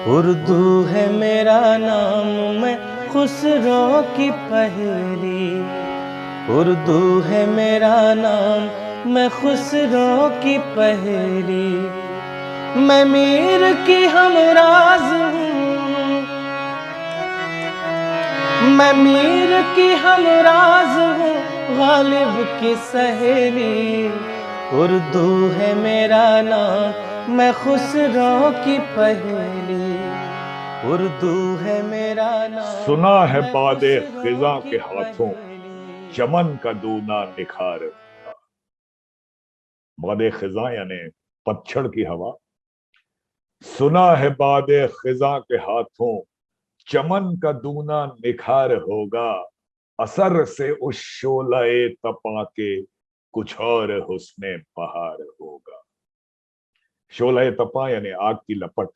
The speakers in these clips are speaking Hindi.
उर्दू है मेरा नाम, मैं खुसरो की पहेली। उर्दू है मेरा नाम, मैं खुसरो की पहेली। मैं मीर की हमराज हूँ, मैं मीर की हमराज हूँ, गालिब की सहेली। उर्दू है मेरा नाम, मैं खुसरो की पहेली। उर्दू है मेरा नाम, सुना है मैं बादे खुसरो खिजा की के हाथों, पहेली। चमन का दूना निखार होगा। बादे खिजा यानी पतझड़ की हवा। सुना है बादे खिजा के हाथों, चमन का दूना निखार होगा। असर से उस शोलाए तपा के कुछ और हुस्ने बहार होगा। शोलाए तपा यानी आग की लपट।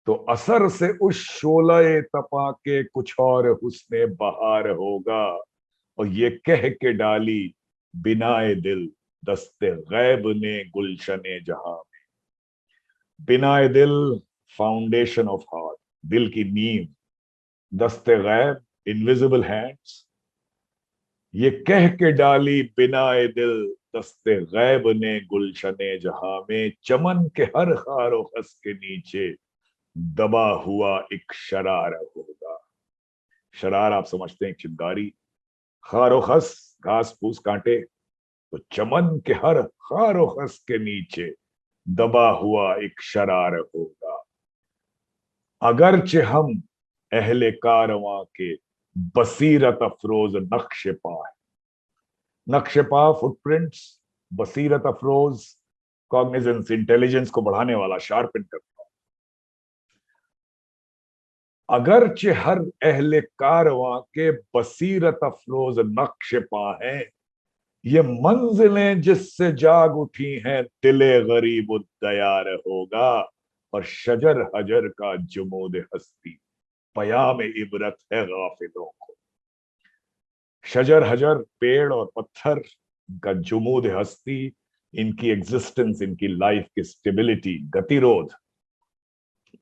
तो असर से उस शोलाए तपा के कुछ और हुस्ने बहार होगा। और ये कह के डाली बिनाए दिल दस्ते गैब ने गुलशने जहां में। बिनाए दिल फाउंडेशन ऑफ हार्ट, दिल की नींव। दस्ते गैब इनविजिबल हैंड्स। ये कह के डाली बिनाए दिल दस्ते गैब ने गुलशने जहां में। चमन के हर खारो खस के नीचे दबा हुआ एक शरार होगा। शरार आप समझते हैं, चिंगारी। खारो खस, घास फूस कांटे। तो चमन के हर खारो खस के नीचे दबा हुआ एक शरार होगा। अगरचे हम अहले कारवां के बसीरत अफरोज नक्श पा है। नक्श पा, फुटप्रिंट्स। बसीरत अफरोज, कॉग्निजेंस, इंटेलिजेंस को बढ़ाने वाला, शार्पन करता। अगरचे हर अहले कारवां के बसीरत अफरोज नक्श पा है। ये मंजिलें जिससे जाग उठी हैं दिले गरीब दयार होगा। और शजर हजर का जुमूद हस्ती पयाम इबरत है गाफिलों को। शजर हजर, पेड़ और पत्थर का जुमूद हस्ती, इनकी एग्जिस्टेंस, इनकी लाइफ की स्टेबिलिटी, गतिरोध।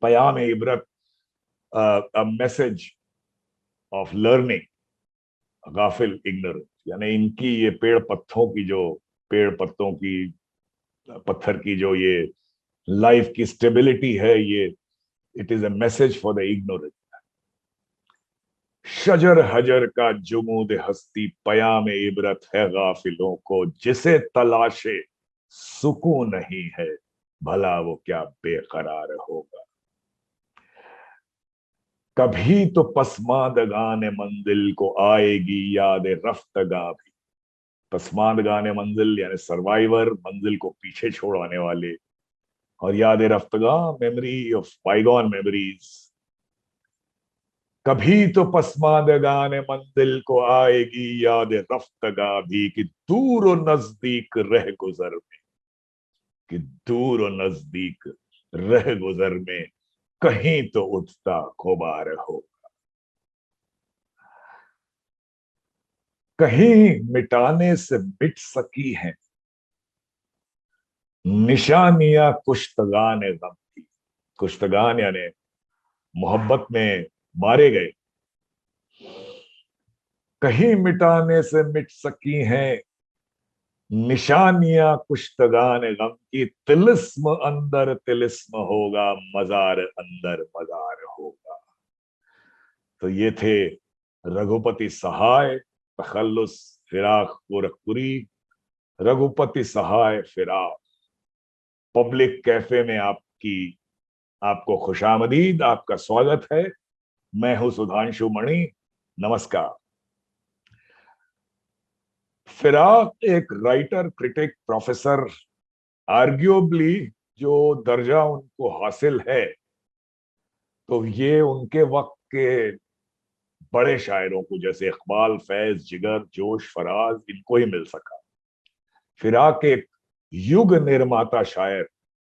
पयाम इबरत, मैसेज ऑफ लर्निंग। गाफिल, इग्नोरेंट। यानी इनकी ये पेड़ पत्तों की जो, पेड़ पत्तों की, पत्थर की जो ये लाइफ की स्टेबिलिटी है, ये it is a message for the ignorant. शजर हजर का जुमूद हस्ती पयाम इबरत है गाफिलों को। जिसे तलाशे सुकून नहीं है, भला वो क्या बेकरार होगा। कभी तो पसमानदगान मंजिल को आएगी याद रफ्तगा भी। पसमानदगान मंजिल यानी सर्वाइवर, मंजिल को पीछे छोड़ आने वाले। और याद रफ्तगा, मेमोरी ऑफ बाइगॉन मेमोरीज। कभी तो पसमानदगान मंजिल को आएगी याद रफ्तगा भी। कि दूर और नजदीक रह गुजर में, कि दूर और नजदीक रह गुजर में कहीं तो उठता खुबार हो। कहीं मिटाने से मिट सकी हैं निशानियां कुश्तगान गम की। कुश्तगान यानी मोहब्बत में मारे गए। कहीं मिटाने से मिट सकी हैं निशानियां कुश्तगान गम की। तिलिस्म अंदर तिलिस्म होगा, मजार अंदर मजार होगा। तो ये थे रघुपति सहाय, तखल्लुस, फिराक गोरखपुरी। रघुपति सहाय फिराक, पब्लिक कैफे में आपको खुशामदीद, आपका स्वागत है। मैं हूं सुधांशु मणि। नमस्कार। फिराक एक राइटर, क्रिटिक, प्रोफेसर, आर्ग्यूबली जो दर्जा उनको हासिल है, तो ये उनके वक्त के बड़े शायरों को, जैसे इकबाल, फैज, जिगर, जोश, फराज, इनको ही मिल सका। फिराक एक युग निर्माता शायर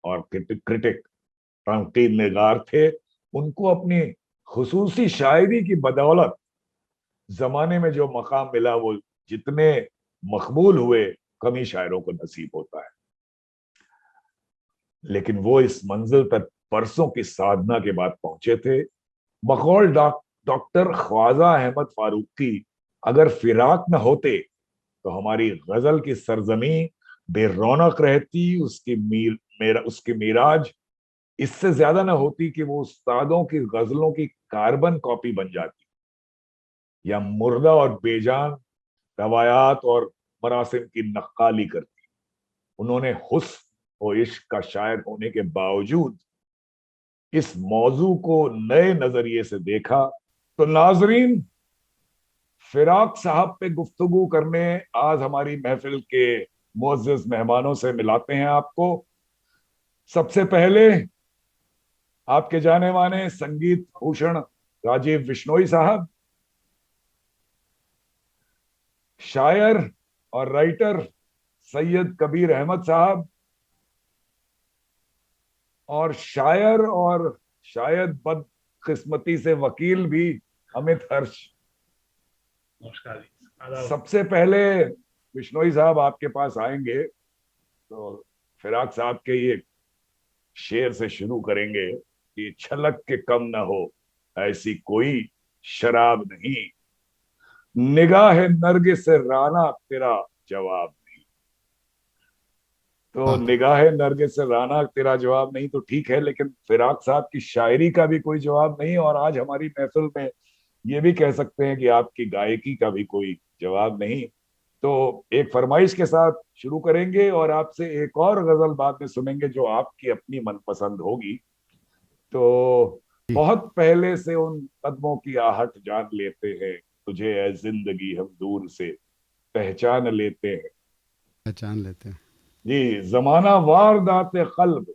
और क्रिटिक, तनकीद निगार थे। उनको अपनी खुसूसी शायरी की बदौलत जमाने में जो मकाम मिला, वो जितने मकबूल हुए कम ही शायरों को नसीब होता है। लेकिन वो इस मंजिल तक बरसों की साधना के बाद पहुंचे थे। बकौल डॉक्टर ख्वाजा अहमद फारूकी, अगर फिराक न होते तो हमारी गजल की सरजमी बेरौनक रहती, उसकी मीराज इससे ज्यादा ना होती कि वो उस्तादों की गजलों की कार्बन कॉपी बन जाती, या मुर्दा और बेजान रवायात और मरासिम की नक्काली करती। उन्होंने हुस्न और इश्क का शायर होने के बावजूद इस मौजू को नए नजरिए से देखा। तो नाजरीन, फिराक साहब पे गुफ्तगू करने आज हमारी महफिल के मुअज़्ज़िज़ मेहमानों से मिलाते हैं आपको। सबसे पहले आपके जाने माने संगीत भूषण राजीव बिश्नोई साहब, शायर और राइटर सैयद कबीर अहमद साहब, और शायर और शायद बदकिस्मती से वकील भी अमित हर्ष। नमस्कार जी। सबसे पहले बिश्नोई साहब आपके पास आएंगे तो फिराक साहब के ये शेर से शुरू करेंगे कि छलक के कम न हो ऐसी कोई शराब नहीं, निगाह नरगिस से राना तेरा जवाब नहीं। तो निगाह नरगिस से राना तेरा जवाब नहीं तो ठीक है, लेकिन फिराक साहब की शायरी का भी कोई जवाब नहीं, और आज हमारी महफिल में ये भी कह सकते हैं कि आपकी गायकी का भी कोई जवाब नहीं। तो एक फरमाइश के साथ शुरू करेंगे और आपसे एक और गजल बाद में सुनेंगे जो आपकी अपनी मनपसंद होगी। तो बहुत पहले से उन कदमों की आहट जान लेते हैं, तुझे ऐ जिंदगी हम दूर से पहचान लेते हैं। पहचान लेते हैं जी। जमाना वारदात कल्ब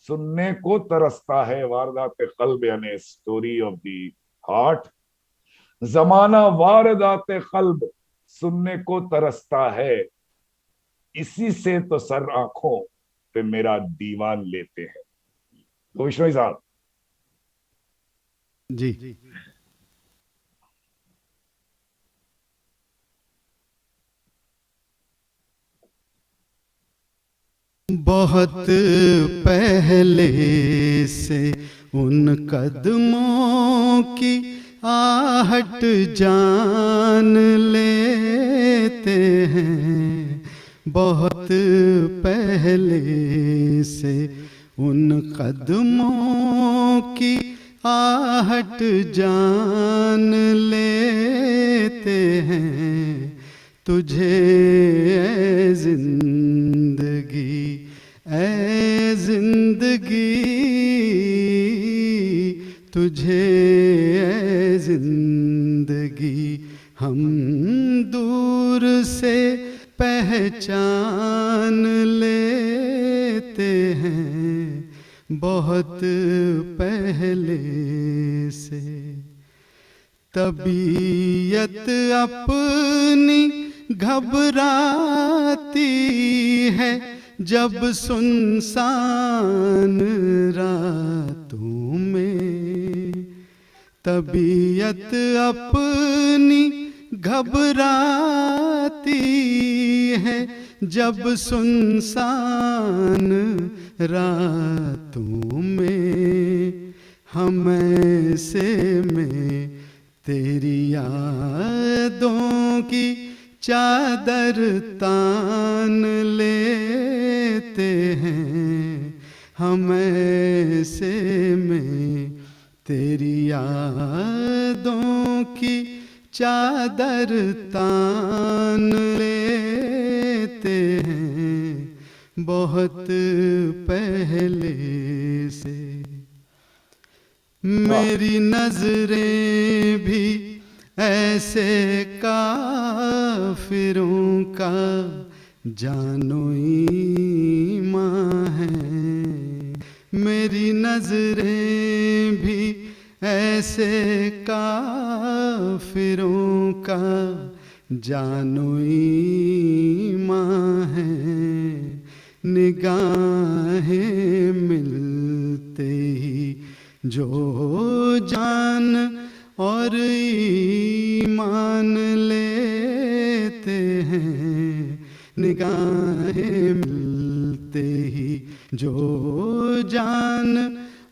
सुनने को तरसता है, वारदात कल्ब यानी स्टोरी ऑफ दी हार्ट। जमाना वारदात कल्ब सुनने को तरसता है, इसी से तो सर आंखों पे मेरा दीवान लेते हैं। तो विश्नोई साहब जी। बहुत पहले से उन कदमों की आहट जान लेते हैं, बहुत पहले से उन कदमों की आहट जान लेते हैं। तुझे ऐ जिंदगी, ऐ जिंदगी, तुझे ऐ जिंदगी हम दूर से पहचान लेते हैं, बहुत पहले से। तबीयत अपनी घबराती है जब सुनसान रातों में, तबीयत अपनी घबराती है जब सुनसान रातों में। हम ऐसे में तेरी यादों की चादर तान लेते हैं, हम ऐसे में तेरी यादों की चादर तान लेते हैं, बहुत पहले से। मेरी नजरें भी ऐसे काफिरों का जानो ईमान है, मेरी नजरें भी ऐसे काफिरों का जानो ईमान है। निगाहें मिलते ही जो जान और ईमान लेते हैं, निगाहें मिलते ही जो जान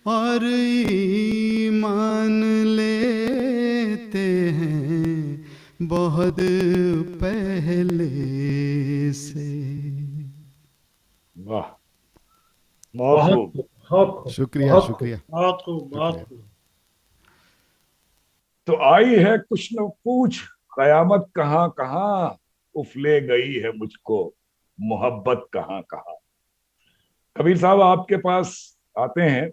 और ईमान लेते हैं बहुत पहले से। वाह, बहुत बहुत खूब। खूब, बहुत खूब, शुक्रिया, बहुत खूब, शुक्रिया। बहुत खूब, बहुत शुक्रिया। खूब। तो आई है कुछ न पूछ, कयामत कहाँ कहाँ, उफले गई है मुझको मोहब्बत कहाँ कहाँ। कबीर साहब आपके पास आते हैं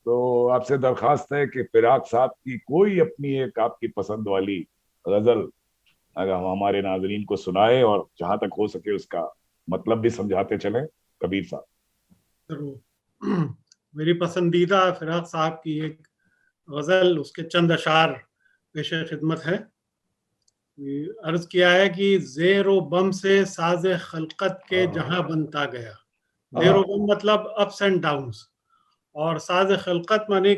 तो आपसे दरखास्त है कि फिराक साहब की कोई अपनी एक आपकी पसंद वाली गजल अगर हम हमारे नाजरीन को सुनाए, और जहां तक हो सके उसका मतलब भी समझाते चलें। कबीर साहब। जरूर। मेरी पसंदीदा फिराक साहब की एक गजल, उसके चंद अशार पेश खिदमत है। अर्ज किया है कि जेरो बम से साजे खलकत के जहां बनता गया। जेरो बम मतलब अप्स एंड डाउन्स, और साज खलकत माने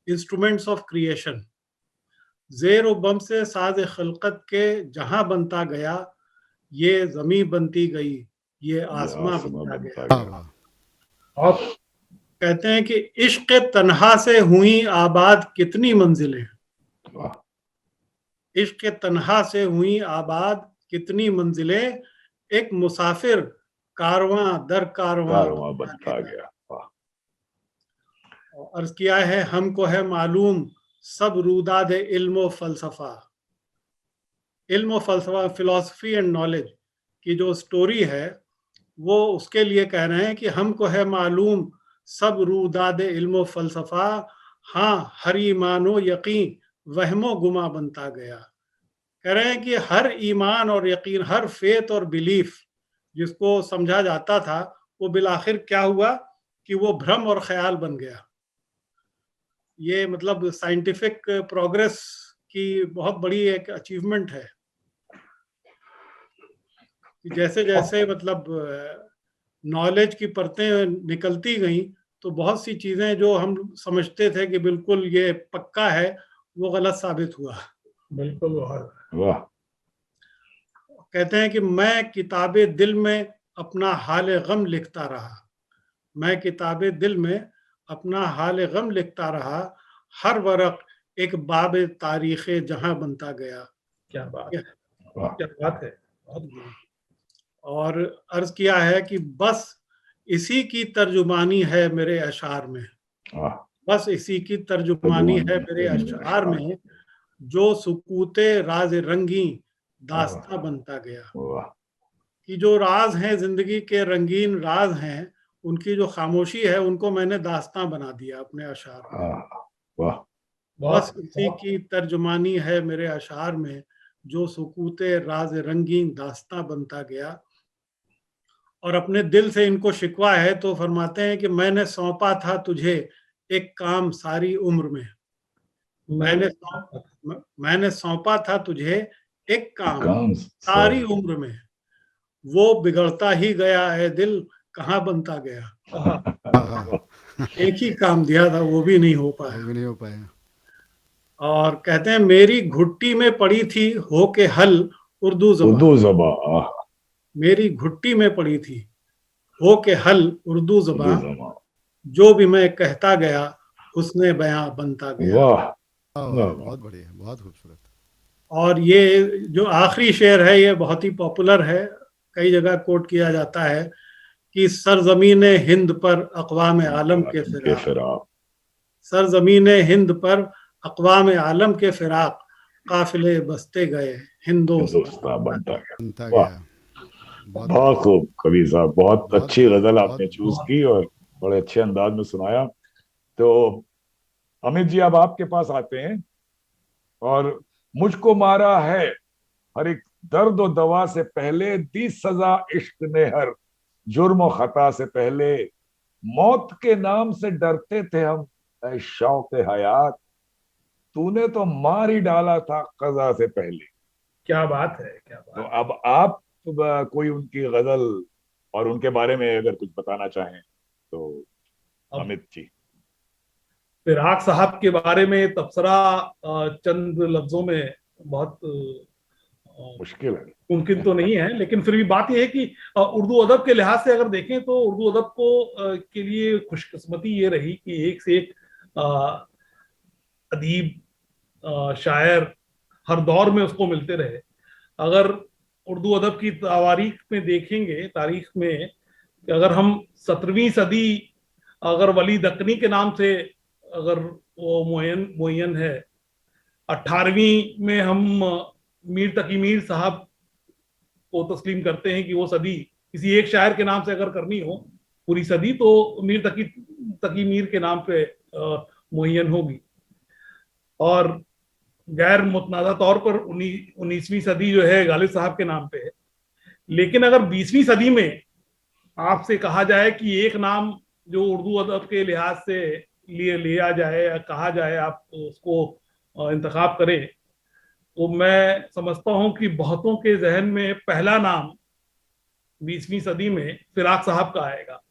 इंस्ट्रूमेंट्स ऑफ क्रिएशन। जेरो बम से साज खलकत के जहां बनता गया, ये जमी बनती गई, ये यह आसमां आसमां बनता बनता गया। वाह गया। वाह। और कहते हैं कि इश्क तन्हा से हुई आबाद कितनी मंजिलें। वाह। इश्क तन्हा से हुई आबाद कितनी मंजिलें, एक मुसाफिर कारवां दर कारवां कारवां बनता बनता गया। गया। वाह। और अर्ज किया है, हमको है मालूम सब रूदाद इल्म फलसफा। इल्म फलसफा, फिलॉसफी एंड नॉलेज की जो स्टोरी है, वो उसके लिए कह रहे हैं कि हमको है मालूम सब रूदाद इल्म फलसफा, हाँ हर ईमानो यकीन वहमो गुमा बनता गया। कह रहे हैं कि हर ईमान और यकीन, हर फेथ और बिलीफ जिसको समझा जाता था, वो बिलाखिर क्या हुआ कि वो भ्रम और ख्याल बन गया। ये मतलब साइंटिफिक प्रोग्रेस की बहुत बड़ी एक अचीवमेंट है कि जैसे जैसे मतलब नॉलेज की परतें निकलती गई, तो बहुत सी चीजें जो हम समझते थे कि बिल्कुल ये पक्का है, वो गलत साबित हुआ। बिल्कुल। वाह। कहते हैं कि मैं किताबे दिल में अपना हाल गम लिखता रहा। मैं किताबे दिल में अपना हाल गम लिखता रहा, हर वरक एक बाब तारीख जहां बनता गया। क्या बात है, वाह। क्या बात है। और अर्ज किया है कि बस इसी की तर्जुमानी है मेरे अशार में। वाह। बस इसी की तर्जुमानी है तर्जुमानी मेरे है मेरे अशार अशआर। में, जो सुकूते राज रंगी दास्ता वाह। बनता गया। वाह। कि जो राज हैं, जिंदगी के रंगीन राज हैं, उनकी जो खामोशी है, उनको मैंने दास्तां बना दिया अपने अशार में। वाह। बस इसी की तर्जुमानी है मेरे अशार में, जो सुकूते राज रंगीन दास्तां बनता गया। और अपने दिल से इनको शिकवा है, तो फरमाते हैं कि मैंने सौंपा था तुझे एक काम सारी उम्र में। मैंने सौंपा था तुझे एक काम काम सारी उम्र में, वो बिगड़ता ही गया है दिल, कहाँ बनता गया। एक ही काम दिया था, वो भी नहीं हो पाया। वो भी नहीं हो पाया। और कहते हैं, मेरी घुट्टी में पड़ी थी होके हल उर्दू उर्दू ज़बान। ज़बान। मेरी घुट्टी में पड़ी थी होके हल उर्दू उर्दू ज़बान, ज़बान। जो भी मैं कहता गया उसने बयां बनता गया। वाह। वाह। बहुत बढ़िया, बहुत खूबसूरत। और ये जो आखिरी शेर है, ये बहुत ही पॉपुलर है, कई जगह कोट किया जाता है कि सरजमीन हिंद पर अक़वाम आलम के के फिराक। फिराक। सरजमीन हिंद पर अक़वाम आलम के फिराक, काफिले बसते गए हिंदुस्तान हिंदुस्तान। बनता गया। बनता वाह। गया। बहुत बहुत बढ़िया, खूब कबीर साहब, बहुत बहुत अच्छी बढ़िया, गजल बहुत आपने चूज की और बड़े अच्छे अंदाज में सुनाया। तो अमित जी, अब आपके पास आते हैं। और मुझको मारा है हर एक दर्द और दवा से पहले, दी सजा इश्क ने हर जुर्म और खता से पहले, मौत के नाम से डरते थे हम ऐ शौक हयात, तूने तो मार ही डाला था कजा से पहले। क्या बात है, क्या तो बात। अब आप कोई उनकी गजल और उनके बारे में अगर कुछ बताना चाहें तो अब अमित जी। फिराक साहब के बारे में तबसरा चंद लफ्जों में बहुत मुश्किल है। मुमकिन तो नहीं है, लेकिन फिर भी बात यह है कि उर्दू अदब के लिहाज से अगर देखें तो उर्दू अदब को के लिए खुशकिस्मती ये रही कि एक से एक अदीब, शायर हर दौर में उसको मिलते रहे। अगर उर्दू अदब की तारीख में देखेंगे, तारीख में, कि अगर हम 17वीं सदी अगर वली दक्कनी के नाम से अगर वो मुअय्यन है, 18वीं में हम मीर तकी मीर साहब को तस्लीम करते हैं कि वो सदी किसी एक शायर के नाम से अगर करनी हो पूरी सदी, तो मीर तकी मीर के नाम पे मुअय्यन होगी। और गैर मुतनाज़ा तौर पर 19वीं सदी जो है गालिब साहब के नाम पे है। लेकिन अगर 20वीं सदी में आपसे कहा जाए कि एक नाम जो उर्दू अदब के लिहाज से लिया जाए या कहा जाए, आप उसको इंतखाब करें, तो मैं समझता हूं कि बहुतों के जहन में पहला नाम 20वीं सदी में फिराक साहब का आएगा।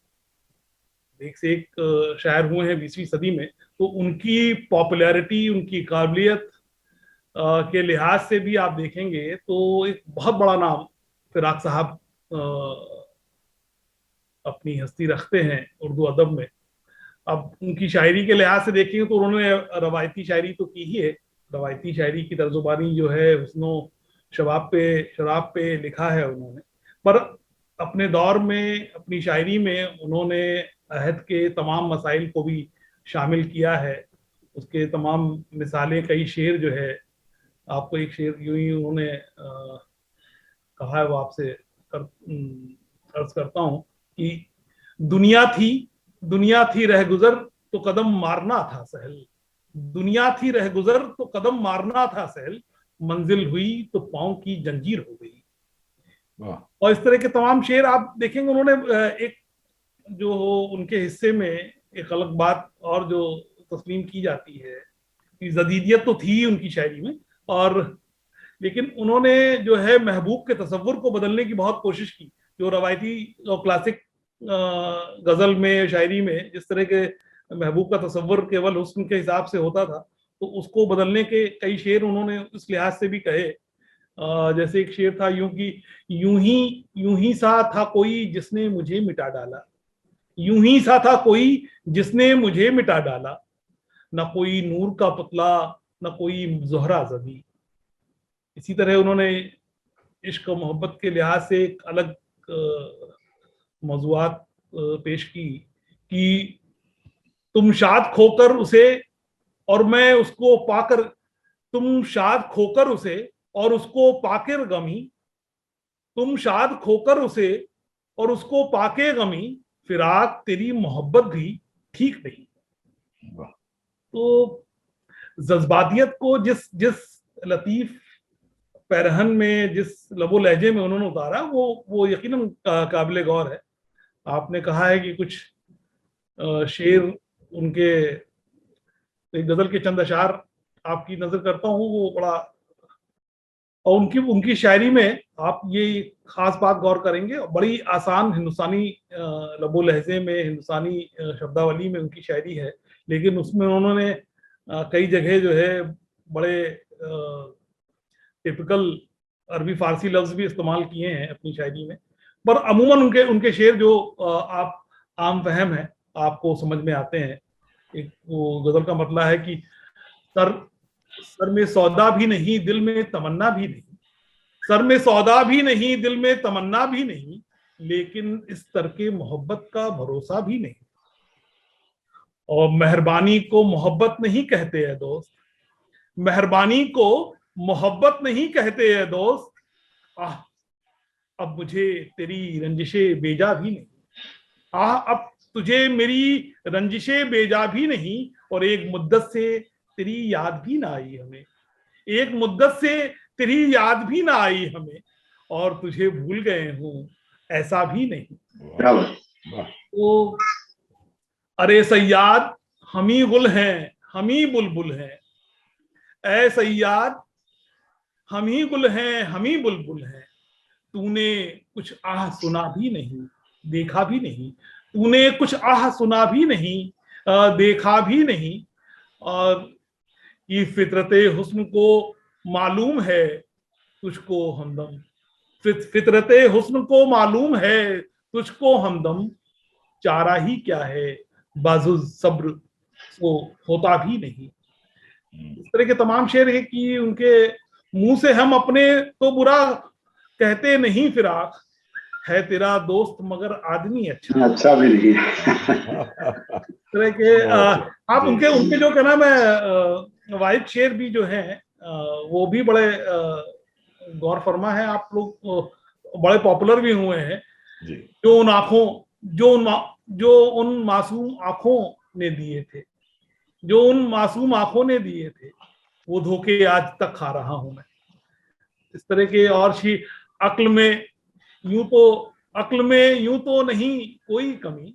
एक से एक शायर हुए हैं 20वीं सदी में, तो उनकी पॉपुलैरिटी, उनकी काबिलियत के लिहाज से भी आप देखेंगे तो एक बहुत बड़ा नाम फिराक साहब अपनी हस्ती रखते हैं उर्दू अदब में। अब उनकी शायरी के लिहाज से देखेंगे तो उन्होंने रवायती शायरी तो की ही है। रवायती शायरी की तर्जुबानी जो है हुस्नो शराब पे लिखा है उन्होंने, पर अपने दौर में अपनी शायरी में उन्होंने अहद के तमाम मसाइल को भी शामिल किया है। उसके तमाम मिसालें, कई शेर जो है, आपको एक शेर यूं ही उन्होंने कहा है, वो आपसे अर्ज करता हूं कि दुनिया थी रहगुजर तो कदम मारना था सहल, दुनिया थी रहगुजर तो कदम मारना था सहल, मंजिल हुई तो पांव की जंजीर हो गई। और इस तरह के तमाम शेर आप देखेंगे। उन्होंने एक जो उनके हिस्से में एक अलग बात और जो तस्लीम की जाती है कि जदीदियत तो थी उनकी शायरी में, और लेकिन उन्होंने जो है महबूब के तसव्वुर को बदलने की बहुत कोशिश की। जो रवायती और क्लासिक गजल में, शायरी में जिस तरह के महबूब का तसव्वुर केवल हुस्न के हिसाब से होता था, तो उसको बदलने के कई शेर उन्होंने उस लिहाज से भी कहे। जैसे एक शेर था, यूं ही सा था कोई जिसने मुझे मिटा डाला, यूं ही सा था कोई जिसने मुझे मिटा डाला, न कोई नूर का पुतला न कोई ज़ोहरा ज़बी। इसी तरह उन्होंने इश्क और मोहब्बत के लिहाज से एक अलग मौज़ूआत पेश की कि तुम शाद खोकर उसे और मैं उसको पाकर, तुम शाद खोकर उसे और उसको पाकर गमी, तुम शाद खोकर उसे और उसको पाके गमी, फिराक तेरी मोहब्बत भी ठीक नहीं। तो जज्बातियत को जिस लतीफ पैरहन में, जिस लबो लहजे में उन्होंने उतारा, वो यकीनन काबिल गौर है। आपने कहा है कि कुछ शेर उनके, एक गजल के चंद अशार आपकी नजर करता हूँ, वो बड़ा, और उनकी शायरी में आप ये खास बात गौर करेंगे, बड़ी आसान हिंदुस्तानी लबो लहजे में, हिंदुस्तानी शब्दावली में उनकी शायरी है, लेकिन उसमें उन्होंने कई जगह जो है बड़े टिपिकल अरबी फारसी लफ्ज भी इस्तेमाल किए हैं अपनी शायरी में। पर अमूमन उनके शेर जो आप आम फहम है, आपको समझ में आते हैं। एक वो गजल का मतलब है कि सर में सौदा भी नहीं, दिल में तमन्ना भी नहीं, सर में सौदा भी नहीं, दिल में तमन्ना भी नहीं, लेकिन इस तरके मोहब्बत का भरोसा भी नहीं। और मेहरबानी को मोहब्बत नहीं कहते हैं दोस्त, मेहरबानी को मोहब्बत नहीं कहते हैं दोस्त, आह अब मुझे तेरी रंजिशें बेजा भी नहीं, आह अब तुझे मेरी रंजिशें बेजा भी नहीं, और एक मुद्दत से तेरी याद भी ना आई हमें, एक मुद्दत से तेरी याद भी ना आई हमें, और तुझे भूल गए हूं ऐसा भी नहीं। तो अरे सैयाद हम ही गुल हैं हम ही बुलबुल हैं, ऐ सैयाद हम ही गुल हैं हम ही बुलबुल हैं, तूने कुछ आह सुना भी नहीं देखा भी नहीं, तूने कुछ आह सुना भी नहीं देखा भी नहीं, और ये फितरते हुस्न को मालूम है तुझको हमदम, फितरते हुस्न को मालूम है तुझको हमदम, चारा ही क्या है बाजु सब्र वो होता भी नहीं। इस तरह के तमाम शेर है कि उनके मुंह से हम अपने तो बुरा कहते नहीं, फिराक है तेरा दोस्त मगर आदमी अच्छा। अच्छा भी नहीं। इस तरह के आप जी। उनके उनके जो क्या नाम है वाइब शेर भी जो है वो भी बड़े गौर फरमा है आप लोग, बड़े पॉपुलर भी हुए हैं। जी। जो उन आंखों जो उन मासूम आंखों ने दिए थे, जो उन मासूम आंखों ने दिए थे, वो धोखे आज तक खा रहा हूं मैं। इस तरह के और शी अक्ल में यूं तो नहीं कोई कमी,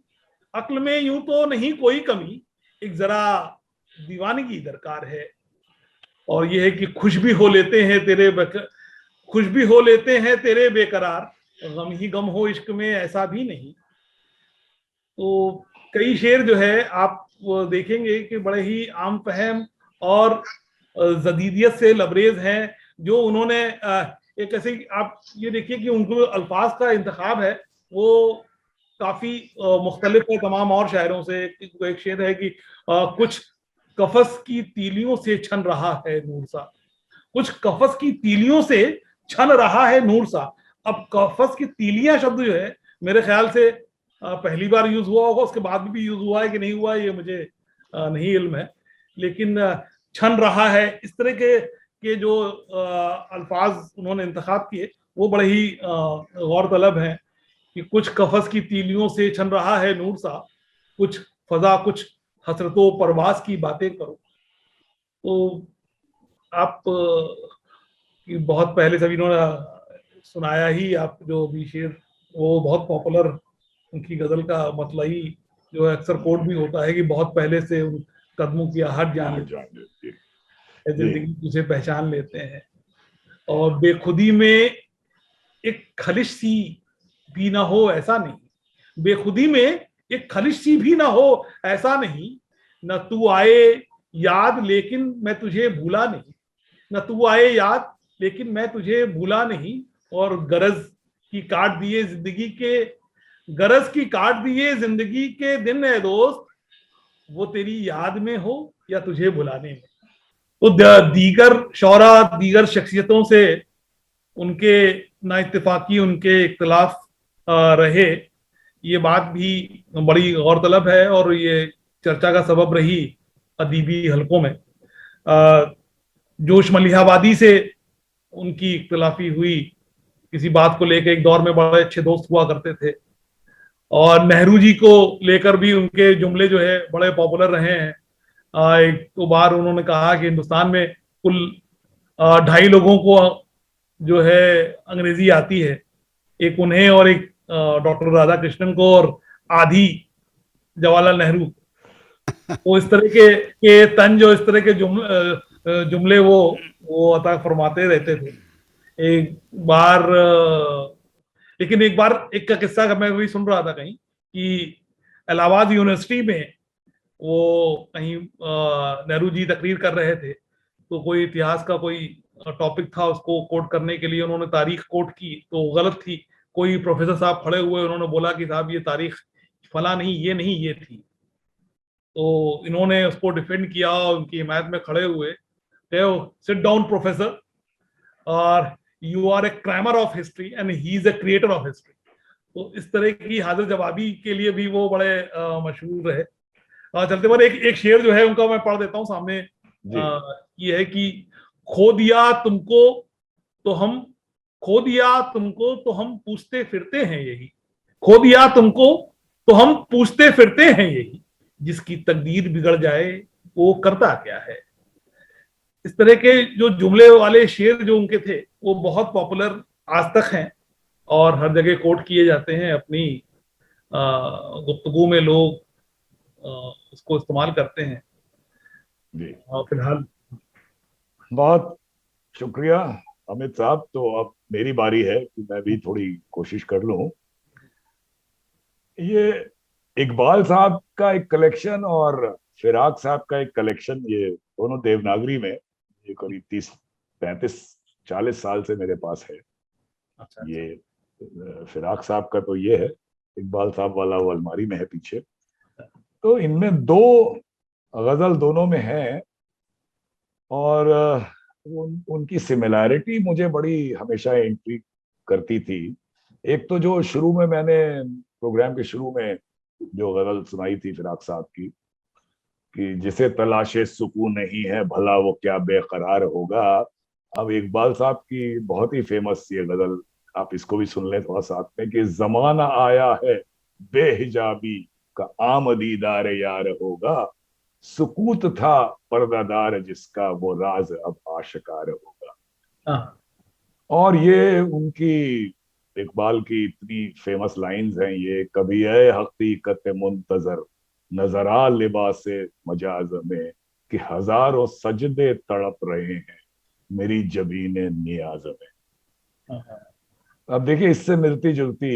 अक्ल में यूं तो नहीं कोई कमी, एक जरा दीवानगी दरकार है। और ये है कि खुश भी हो लेते हैं तेरे बेकरार, गम ही गम हो इश्क में ऐसा भी नहीं। तो कई शेर जो है आप वो देखेंगे कि बड़े ही आम फहम और जदीदियत से लबरेज हैं, जो उन्होंने एक ऐसे आप ये देखिए कि उनको अल्फाज का इंतखाब है वो काफी मुख्तलिफ है तमाम और शायरों से। एक शेर है कि कुछ कफस की तीलियों से छन रहा है नूर सा, कुछ कफस की तीलियों से छन रहा है नूर सा। अब कफस की तीलियां शब्द जो है मेरे ख्याल से पहली बार यूज हुआ होगा, उसके बाद भी यूज हुआ है कि नहीं हुआ है ये मुझे नहीं इल्म है, लेकिन छन रहा है। इस तरह के जो अल्फाज उन्होंने इंतखाब किए वो बड़े ही गौरतलब हैं कि कुछ कफस की तीलियों से छन रहा है नूर सा, कुछ फजा कुछ हसरतों परवास की बातें करो। तो आप कि बहुत पहले सभी इन्होंने सुनाया ही, आप जो भी शेर वो बहुत पॉपुलर उनकी गजल का मतलई जो अक्सर कोट भी होता है कि बहुत पहले से उन कदमों की आहट जान जी। जिंदगी तुझे पहचान लेते हैं। और बेखुदी में एक खलिश सी भी ना हो ऐसा नहीं, बेखुदी में एक खलिश सी भी ना हो ऐसा नहीं, न तू आए याद लेकिन मैं तुझे भूला नहीं, न तू आए याद लेकिन मैं तुझे भूला नहीं। और गरज की काट दिए जिंदगी के दिन है दोस्त, वो तेरी याद में हो या तुझे भुलाने में। तो दीगर शौरा दीगर शख्सियतों से उनके ना इत्तेफाकी उनके इख्तलाफ रहे, ये बात भी बड़ी गौरतलब है और ये चर्चा का सबब रही अदीबी हलकों में। जोश मलिहाबादी से उनकी इख्तलाफी हुई किसी बात को लेकर, एक दौर में बड़े अच्छे दोस्त हुआ करते थे। और नेहरू जी को लेकर भी उनके जुमले जो है बड़े पॉपुलर रहे हैं। एक तो बार उन्होंने कहा कि हिंदुस्तान में कुल 2.5 लोगों को जो है अंग्रेजी आती है, एक उन्हें और एक डॉक्टर राधा कृष्णन को और आधी जवाहरलाल नेहरू। वो इस तरह के तंज और इस तरह के जुमले वो अता फरमाते रहते थे। एक बार एक का किस्सा मैं वही सुन रहा था कहीं कि इलाहाबाद यूनिवर्सिटी में वो कहीं नेहरू जी तकरीर कर रहे थे, तो कोई इतिहास का कोई टॉपिक था, उसको कोट करने के लिए उन्होंने तारीख कोट की तो गलत थी। कोई प्रोफेसर साहब खड़े हुए, उन्होंने बोला कि साहब ये तारीख फला नहीं ये थी। तो इन्होंने उसको डिफेंड किया और उनकी हिमायत में खड़े हुए, सिट डाउन प्रोफेसर, और you are a crimer of history and he is a creator of history. तो इस तरह की हाजिर जवाबी के लिए भी वो बड़े मशहूर रहे। चलते पर एक शेर जो है उनका मैं पढ़ देता हूँ सामने। ये है कि खो दिया तुमको तो हम पूछते फिरते हैं यही, खो दिया तुमको तो हम पूछते फिरते हैं यही, जिसकी तकदीर बिगड़ जाए वो करता क्या है। इस तरह के जो जुमले वाले शेर जो उनके थे वो बहुत पॉपुलर आज तक हैं और हर जगह कोट किए जाते हैं। अपनी गुफ्तगू में लोग उसको इस्तेमाल करते हैं। जी फिलहाल बहुत शुक्रिया अमित साहब। तो अब मेरी बारी है कि मैं भी थोड़ी कोशिश कर लूं। ये इकबाल साहब का एक कलेक्शन और फिराक साहब का एक कलेक्शन, ये दोनों देवनागरी में, ये करीब 30-35-40 साल से मेरे पास है। अच्छा। ये फिराक साहब का तो ये है, इकबाल साहब वाला वो अलमारी में है पीछे। तो इनमें दो गजल दोनों में है, और उनकी सिमिलैरिटी मुझे बड़ी हमेशा इंट्रिग करती थी। एक तो जो शुरू में मैंने प्रोग्राम के शुरू में जो गजल सुनाई थी फिराक साहब की, कि जिसे तलाशे सुकून नहीं है भला वो क्या बेकरार होगा। अब इकबाल साहब की बहुत ही फेमस ये गजल, आप इसको भी सुन लें थोड़ा साथ में, कि जमाना आया है बेहिजाबी का आमदीदार यार होगा, सुकूत था पर्दादार जिसका वो राज अब आशिकार होगा। हाँ, और ये उनकी इकबाल की इतनी फेमस लाइंस हैं ये, कभी ऐ हकीकत मुंतजर नजरा लिबास मजाज में, कि हजारों सजदे तड़प रहे हैं मेरी जबीने नियाज में। हाँ, अब देखिए, इससे मिलती जुलती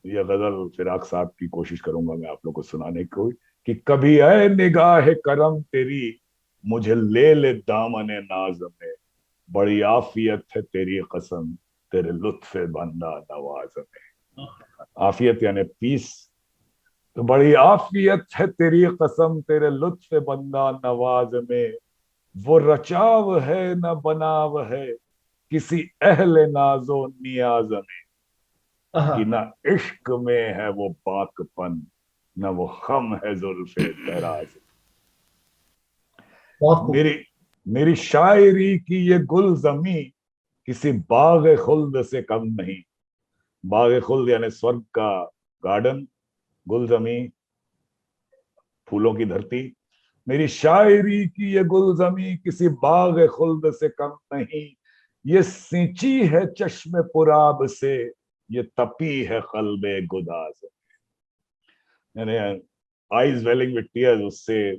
ये गजल फिराक साहब की कोशिश करूंगा मैं आप लोग को सुनाने की, कि कभी ऐ निगाह करम तेरी मुझे ले दामन नाज में, बड़ी आफियत है तेरी कसम तेरे लुत्फ बंदा नवाज में। आफियत यानी पीस, तो बड़ी आफियत है तेरी कसम तेरे लुत्फ बंदा नवाज में, वो रचाव है न बनाव है किसी अहले नाजो नियाज में, कि हाँ। न इश्क में है वो पाकपन न वो खम है जुल्फे दराज। बहुत खूब। मेरी मेरी शायरी की ये गुल जमी किसी बाग खुल्द से कम नहीं। बाग खुल्द यानी स्वर्ग का गार्डन, गुल जमी फूलों की धरती। मेरी शायरी की ये गुल जमी किसी बाग खुल्द से कम नहीं, ये सिंची है चश्मे पुराब से ये तपी है कल्बे गुदाज। यानी आईज वेलिंग विद टीयर्स, उससे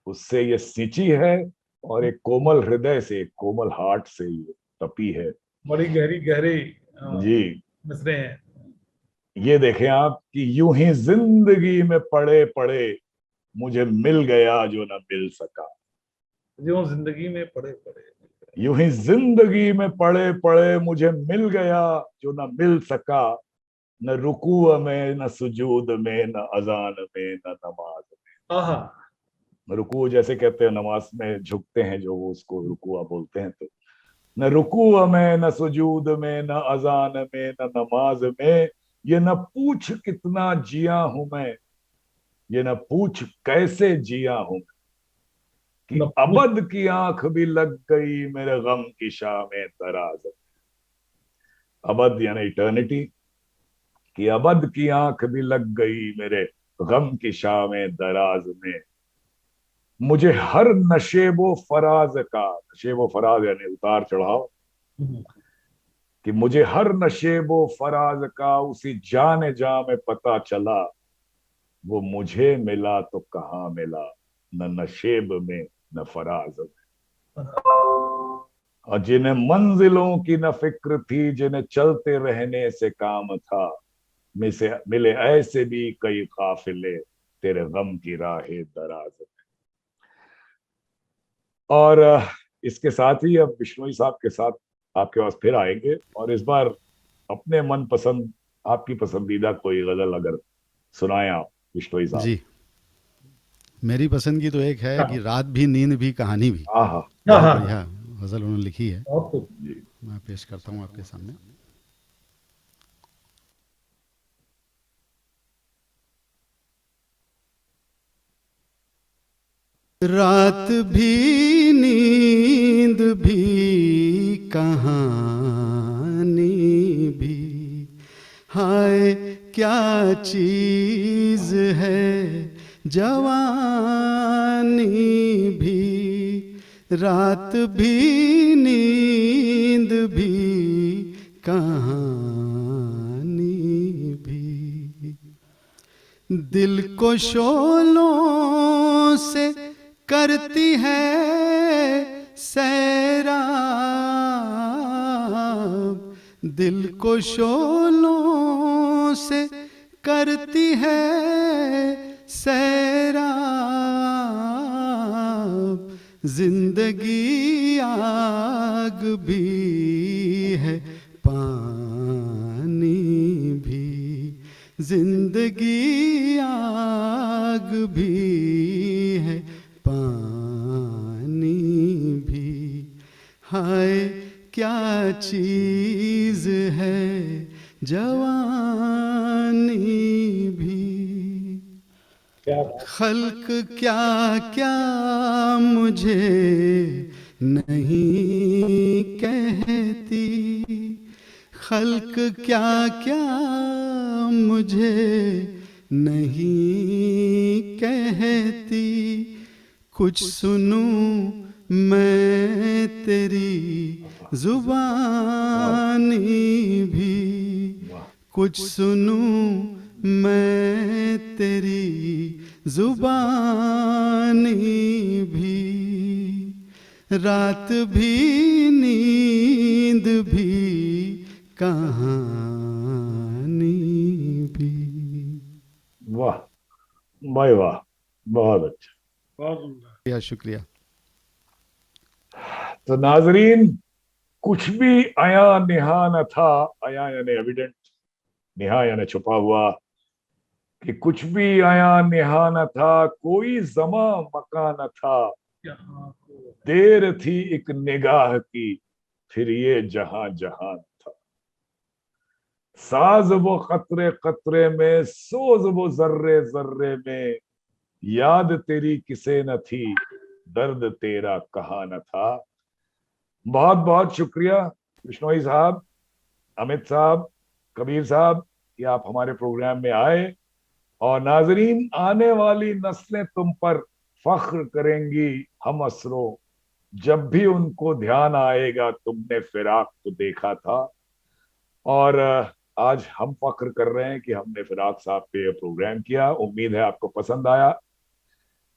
उससे ये सिंची है, और एक कोमल हृदय से, एक कोमल हार्ट से ये तपी है। बड़ी गहरी गहरे जी, मिसरे हैं। ये देखें आप कि यूं ही जिंदगी में पड़े पड़े मुझे मिल गया जो ना मिल सका। जो जिंदगी में पड़े पड़े। यूं ही जिंदगी में पड़े पड़े मुझे मिल गया जो ना मिल सका, न रुकू में न सुजूद में न अजान में न नमाज हाँ, में। रुकू जैसे कहते हैं नमाज में झुकते हैं जो, वो उसको रुकुआ बोलते हैं। तो न रुकू में न सुजूद में न अजान में न नमाज में, ये न पूछ कितना जिया हूं मैं, ये न पूछ कैसे जिया हूं, कि अबद की आंख भी लग गई मेरे गम की शाह में दराज। अबद यानी इटर्निटी, कि अबद की आंख भी लग गई मेरे गम की शाह में दराज में, मुझे हर नशेबो फराज का, नशेबो फराज यानी उतार चढ़ाव, कि मुझे हर नशेबो फराज का उसी जाने जा में पता चला, वो मुझे मिला तो कहाँ मिला न नशेब में न फराज में। और जिन्हें मंजिलों की न फिक्र थी जिन्हें चलते रहने से काम था, मिले ऐसे भी कई काफिले तेरे गम की राहें दराज में। और इसके साथ ही अब बिश्नोई साहब के साथ आपके पास फिर आएंगे, और इस बार अपने मन पसंद, आपकी पसंदीदा कोई गजल अगर सुनाएं आप बिश्नोई साहब। जी, मेरी पसंद की तो एक है कि रात भी नींद भी कहानी भी, हाँ, बहुत बढ़िया गजल उन्होंने लिखी है, बहुत खूब। जी। मैं पेश करता हूँ आपके सामने। रात भी नींद भी कहानी भी, हाय क्या चीज है जवानी भी। रात भी नींद भी कहानी भी, दिल को शोलों से करती है सैराब, दिल को शोलों से करती है सैराब। जिंदगी आग भी है पानी भी, जिंदगी आग भी है हाय क्या चीज है जवानी भी, क्या बात। खल्क क्या क्या मुझे नहीं कहती, खल्क क्या क्या मुझे नहीं कहती, कुछ सुनूं मैं तेरी जुबानी भी, वाह कुछ सुनूं मैं तेरी जुबानी भी, रात भी नींद भी कहानी भी। वाह भाई वाह, बहुत अच्छा। बहुत सुंदर। शुक्रिया शुक्रिया। तो नाजरीन, कुछ भी आया नेहा न था, आया यानी एविडेंट, नेहा यानी छुपा हुआ, कि कुछ भी आया नेहा न था, कोई जमा मका न था, यहाँ को देर थी एक निगाह की, फिर ये जहां जहां था, साज वो कतरे कतरे में, सोज वो जर्रे जर्रे में, याद तेरी किसे न थी, दर्द तेरा कहाँ न था। बहुत बहुत शुक्रिया बिश्नोई साहब, अमित साहब, कबीर साहब, कि आप हमारे प्रोग्राम में आए। और नाजरीन, आने वाली नस्लें तुम पर फख्र करेंगी हम असरों, जब भी उनको ध्यान आएगा तुमने फिराक को देखा था। और आज हम फख्र कर रहे हैं कि हमने फिराक साहब पे प्रोग्राम किया। उम्मीद है आपको पसंद आया।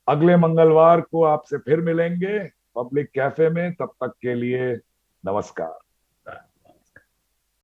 अगले मंगलवार को आपसे फिर मिलेंगे पब्लिक कैफे में। तब तक के लिए नमस्कार।